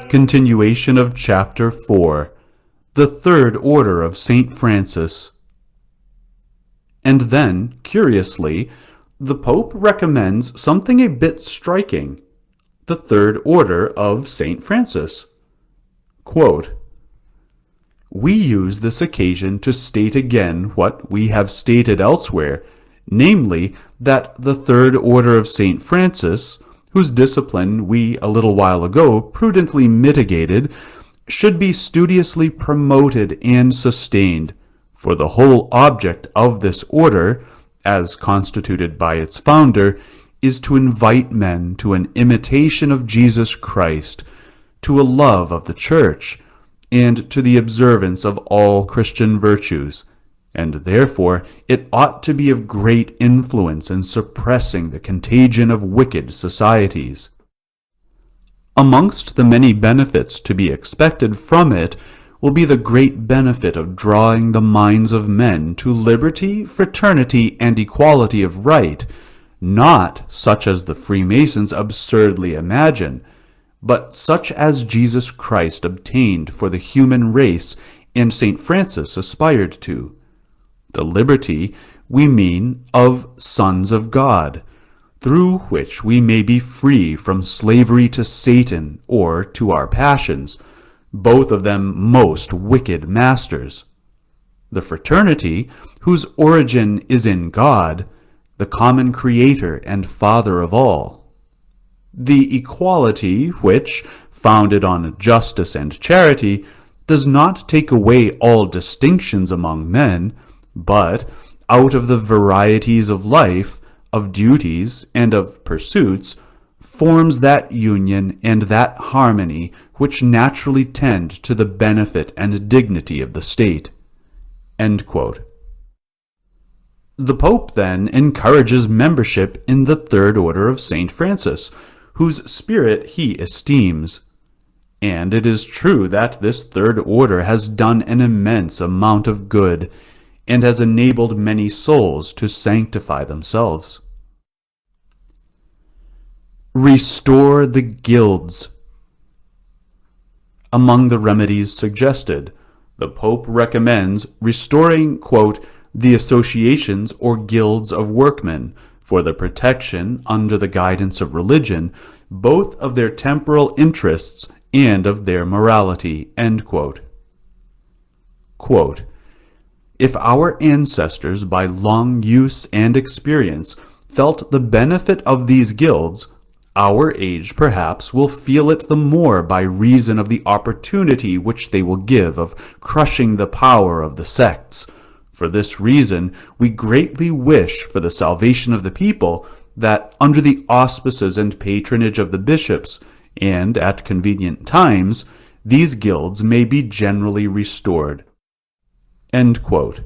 Continuation of Chapter 4, the Third Order of Saint Francis. And then, curiously, the Pope recommends something a bit striking, the Third Order of Saint Francis. Quote, "We use this occasion to state again what we have stated elsewhere, namely, that the Third Order of Saint Francis, whose discipline we a little while ago prudently mitigated, should be studiously promoted and sustained, for the whole object of this order, as constituted by its founder, is to invite men to an imitation of Jesus Christ, to a love of the Church, and to the observance of all Christian virtues, and therefore it ought to be of great influence in suppressing the contagion of wicked societies. Amongst the many benefits to be expected from it will be the great benefit of drawing the minds of men to liberty, fraternity, and equality of right, not such as the Freemasons absurdly imagine, but such as Jesus Christ obtained for the human race and St. Francis aspired to. The liberty, we mean, of sons of God, through which we may be free from slavery to Satan or to our passions, both of them most wicked masters. The fraternity, whose origin is in God, the common Creator and Father of all. The equality which, founded on justice and charity, does not take away all distinctions among men, but, out of the varieties of life, of duties, and of pursuits, forms that union and that harmony which naturally tend to the benefit and dignity of the state." End quote. The Pope then encourages membership in the Third Order of Saint Francis, whose spirit he esteems. And it is true that this Third Order has done an immense amount of good, and has enabled many souls to sanctify themselves. Restore the guilds. Among the remedies suggested, the Pope recommends restoring, quote, "the associations or guilds of workmen, for the protection, under the guidance of religion, both of their temporal interests and of their morality," end quote. Quote, "If our ancestors by long use and experience felt the benefit of these guilds, our age perhaps will feel it the more by reason of the opportunity which they will give of crushing the power of the sects. For this reason we greatly wish for the salvation of the people that, under the auspices and patronage of the bishops, and at convenient times, these guilds may be generally restored." End quote.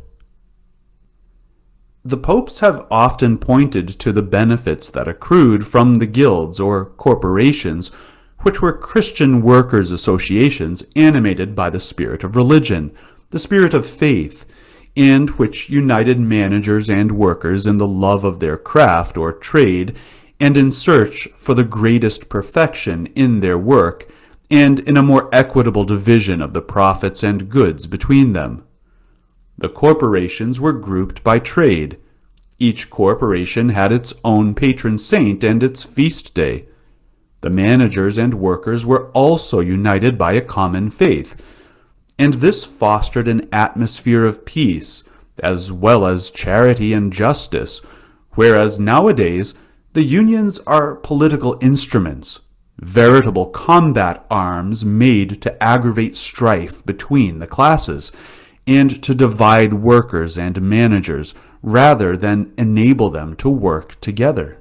The popes have often pointed to the benefits that accrued from the guilds or corporations, which were Christian workers' associations animated by the spirit of religion, the spirit of faith, and which united managers and workers in the love of their craft or trade, and in search for the greatest perfection in their work, and in a more equitable division of the profits and goods between them. The corporations were grouped by trade. Each corporation had its own patron saint and its feast day. The managers and workers were also united by a common faith, and this fostered an atmosphere of peace, as well as charity and justice, whereas nowadays the unions are political instruments, veritable combat arms made to aggravate strife between the classes, and to divide workers and managers rather than enable them to work together.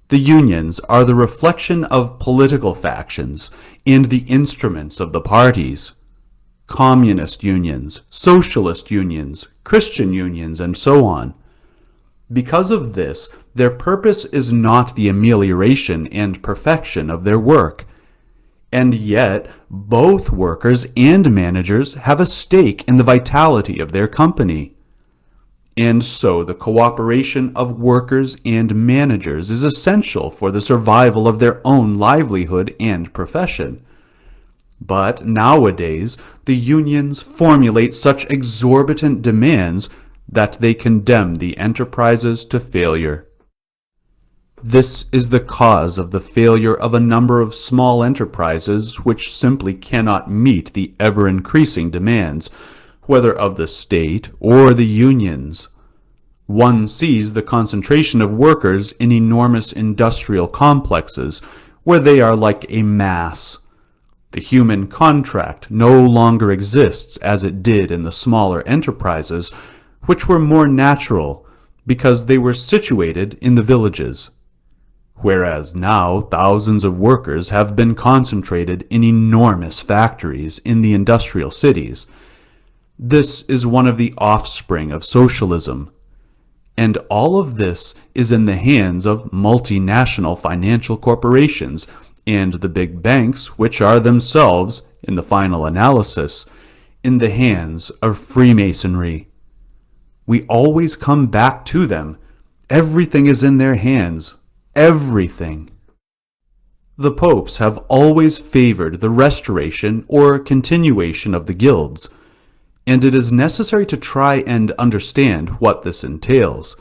The unions are the reflection of political factions and the instruments of the parties. Communist unions, socialist unions, Christian unions, and so on. Because of this, their purpose is not the amelioration and perfection of their work. And yet, both workers and managers have a stake in the vitality of their company. And so the cooperation of workers and managers is essential for the survival of their own livelihood and profession. But nowadays, the unions formulate such exorbitant demands that they condemn the enterprises to failure. This is the cause of the failure of a number of small enterprises which simply cannot meet the ever-increasing demands, whether of the state or the unions. One sees the concentration of workers in enormous industrial complexes, where they are like a mass. The human contract no longer exists as it did in the smaller enterprises, which were more natural because they were situated in the villages. Whereas now thousands of workers have been concentrated in enormous factories in the industrial cities. This is one of the offspring of socialism. And all of this is in the hands of multinational financial corporations and the big banks, which are themselves, in the final analysis, in the hands of Freemasonry. We always come back to them. Everything is in their hands. Everything. The popes have always favored the restoration or continuation of the guilds, and it is necessary to try and understand what this entails.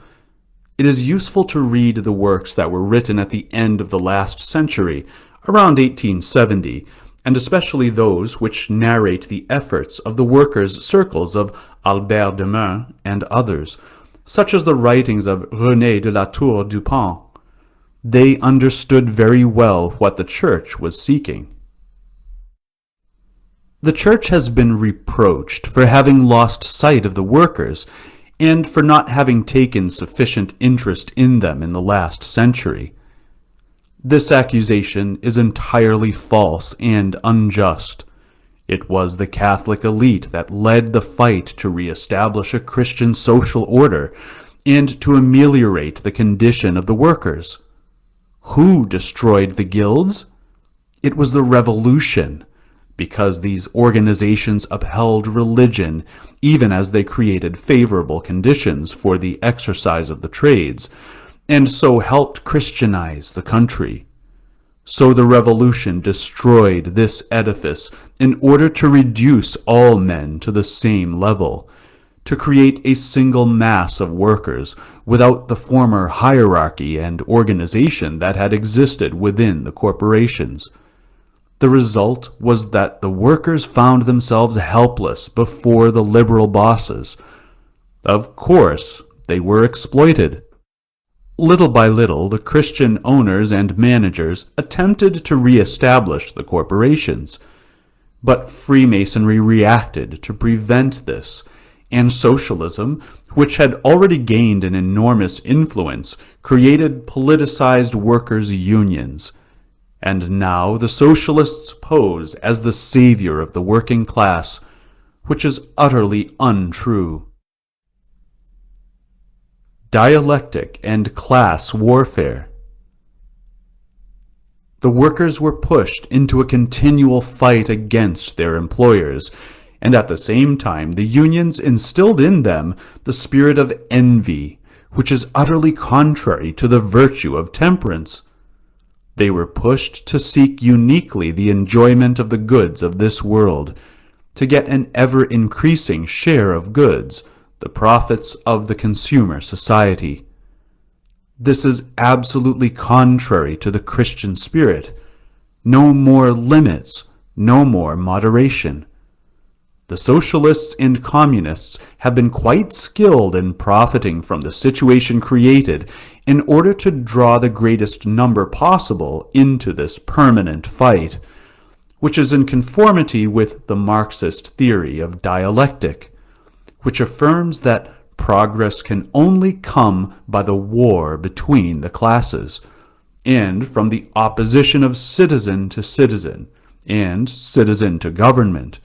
It is useful to read the works that were written at the end of the last century, around 1870, and especially those which narrate the efforts of the workers' circles of Albert de Meaux and others, such as the writings of René de la Tour du Pin. They understood very well what the Church was seeking. The Church has been reproached for having lost sight of the workers and for not having taken sufficient interest in them in the last century. This accusation is entirely false and unjust. It was the Catholic elite that led the fight to re-establish a Christian social order and to ameliorate the condition of the workers. Who destroyed the guilds? It was the Revolution, because these organizations upheld religion even as they created favorable conditions for the exercise of the trades, and so helped Christianize the country. So the Revolution destroyed this edifice in order to reduce all men to the same level, to create a single mass of workers without the former hierarchy and organization that had existed within the corporations. The result was that the workers found themselves helpless before the liberal bosses. Of course, they were exploited. Little by little, the Christian owners and managers attempted to re-establish the corporations. But Freemasonry reacted to prevent this, and socialism, which had already gained an enormous influence, created politicized workers' unions. And now the socialists pose as the savior of the working class, which is utterly untrue. Dialectic and class warfare. The workers were pushed into a continual fight against their employers, and at the same time the unions instilled in them the spirit of envy, which is utterly contrary to the virtue of temperance. They were pushed to seek uniquely the enjoyment of the goods of this world, to get an ever-increasing share of goods, the profits of the consumer society. This is absolutely contrary to the Christian spirit. No more limits, no more moderation. The socialists and communists have been quite skilled in profiting from the situation created in order to draw the greatest number possible into this permanent fight, which is in conformity with the Marxist theory of dialectic, which affirms that progress can only come by the war between the classes, and from the opposition of citizen to citizen, and citizen to government.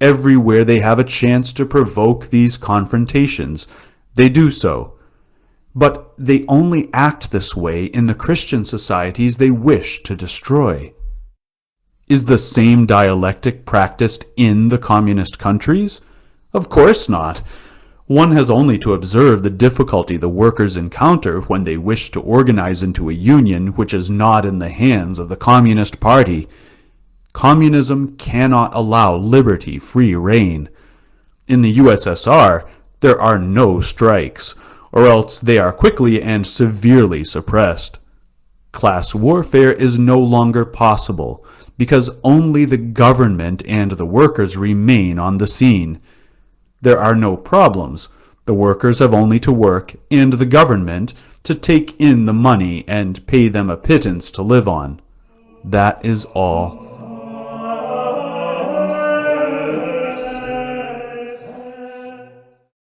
Everywhere they have a chance to provoke these confrontations, they do so, But they only act this way in the Christian societies they wish to destroy. Is the same dialectic practiced in the communist countries? Of course not. One has only to observe the difficulty the workers encounter when they wish to organize into a union which is not in the hands of the Communist Party. Communism cannot allow liberty free rein. In the USSR, there are no strikes, or else they are quickly and severely suppressed. Class warfare is no longer possible, because only the government and the workers remain on the scene. There are no problems. The workers have only to work, and the government to take in the money and pay them a pittance to live on. That is all.